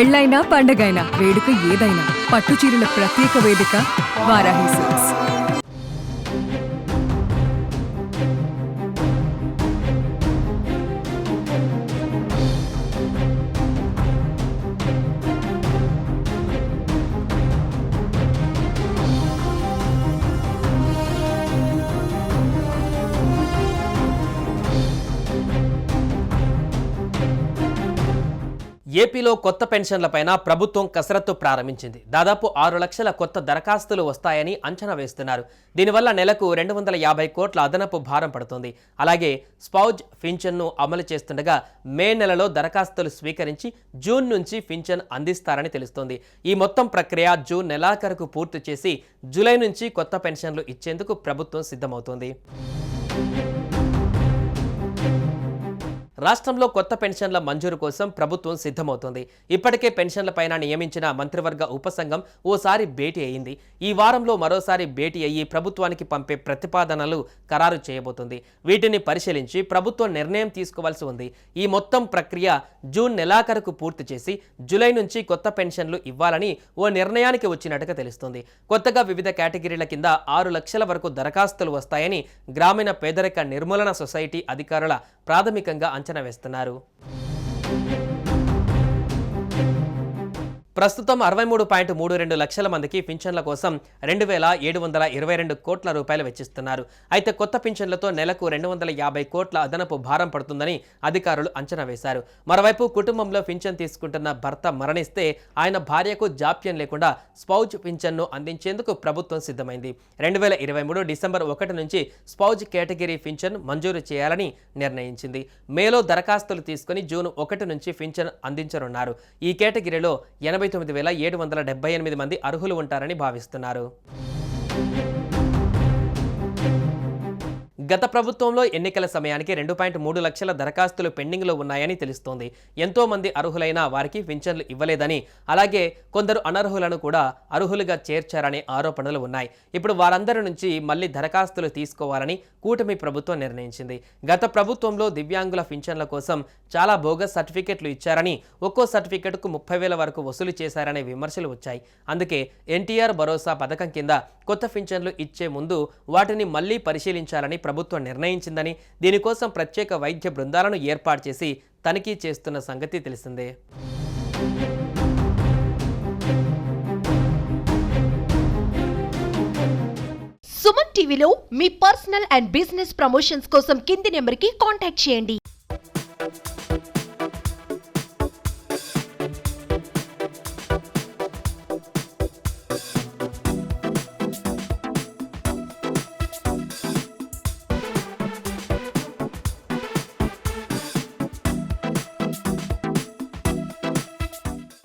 పెళ్ళైనా పండగైనా వేడుక ఏదైనా పట్టు చీరల ప్రత్యేక వేదిక వారాహి సిల్క్స్. ఏపీలో కొత్త పెన్షన్లపైన ప్రభుత్వం కసరత్తు ప్రారంభించింది. దాదాపు 6 లక్షల కొత్త దరఖాస్తులు వస్తాయని అంచనా వేస్తున్నారు. దీనివల్ల నెలకు 250 కోట్ల అదనపు భారం పడుతుంది. అలాగే స్పౌజ్ పింఛన్ను అమలు చేస్తుండగా మే నెలలో దరఖాస్తులు స్వీకరించి జూన్ నుంచి పింఛన్ అందిస్తారని తెలుస్తోంది. ఈ మొత్తం ప్రక్రియ జూన్ నెలాఖరుకు పూర్తి చేసి జూలై నుంచి కొత్త పెన్షన్లు ఇచ్చేందుకు ప్రభుత్వం సిద్ధమవుతోంది. రాష్ట్రంలో కొత్త పెన్షన్ల మంజూరు కోసం ప్రభుత్వం సిద్ధమవుతోంది. ఇప్పటికే పెన్షన్లపైన నియమించిన మంత్రివర్గ ఉపసంఘం ఓసారి భేటీ అయింది. ఈ వారంలో మరోసారి భేటీ అయ్యి ప్రభుత్వానికి పంపే ప్రతిపాదనలు ఖరారు చేయబోతుంది. వీటిని పరిశీలించి ప్రభుత్వం నిర్ణయం తీసుకోవాల్సి ఉంది. ఈ మొత్తం ప్రక్రియ జూన్ నెలాఖరుకు పూర్తి చేసి జూలై నుంచి కొత్త పెన్షన్లు ఇవ్వాలని ఓ నిర్ణయానికి వచ్చినట్టుగా తెలుస్తోంది. కొత్తగా వివిధ కేటగిరీల కింద 6 లక్షల వరకు దరఖాస్తులు వస్తాయని గ్రామీణ పేదరిక నిర్మూలన సొసైటీ అధికారుల ప్రాథమికంగా అంచనా వేస్తున్నారు. ప్రస్తుతం 63.32 లక్షల మందికి పింఛన్ల కోసం 2,722 కోట్ల రూపాయలు వెచ్చిస్తున్నారు. అయితే కొత్త పింఛన్లతో నెలకు 250 కోట్ల అదనపు భారం పడుతుందని అధికారులు అంచనా వేశారు. మరోవైపు కుటుంబంలో పింఛన్ తీసుకుంటున్న భర్త మరణిస్తే ఆయన భార్యకు జాప్యం లేకుండా స్పౌజ్ పింఛన్ను అందించేందుకు ప్రభుత్వం సిద్ధమైంది. 2023 డిసెంబర్ 1 నుంచి స్పౌజ్ కేటగిరీ పింఛన్ మంజూరు చేయాలని నిర్ణయించింది. మేలో దరఖాస్తులు తీసుకుని జూన్ 1 నుంచి పింఛన్ అందించనున్నారు. ఈ కేటగిరీలో 89,778 మంది అర్హులు ఉంటారని భావిస్తున్నారు. గత ప్రభుత్వంలో ఎన్నికల సమయానికి 2.3 లక్షల దరఖాస్తులు పెండింగ్లో ఉన్నాయని తెలుస్తోంది. ఎంతో మంది అర్హులైన వారికి పింఛన్లు ఇవ్వలేదని, అలాగే కొందరు అనర్హులను కూడా అర్హులుగా చేర్చారనే ఆరోపణలు ఉన్నాయి. ఇప్పుడు వారందరి నుంచి మళ్లీ దరఖాస్తులు తీసుకోవాలని కూటమి ప్రభుత్వం నిర్ణయించింది. గత ప్రభుత్వంలో దివ్యాంగుల పింఛన్ల కోసం చాలా బోగస్ సర్టిఫికెట్లు ఇచ్చారని, ఒక్కో సర్టిఫికెట్కు 30,000 వరకు వసూలు చేశారనే విమర్శలు వచ్చాయి. అందుకే ఎన్టీఆర్ భరోసా పథకం కింద కొత్త పింఛన్లు ఇచ్చే ముందు వాటిని మళ్లీ పరిశీలించాలని ప్రభుత్వం నిర్ణయించిందని, దీనికోసం ప్రత్యేక వైద్య బృందాలను ఏర్పాటు చేసి తనిఖీ చేస్తున్న సంగతి తెలిసిందే. సుమన్ టీవీలో మీ పర్సనల్ అండ్ బిజినెస్ ప్రమోషన్స్ కోసం కింది నెంబర్కి కాంటాక్ట్ చేయండి.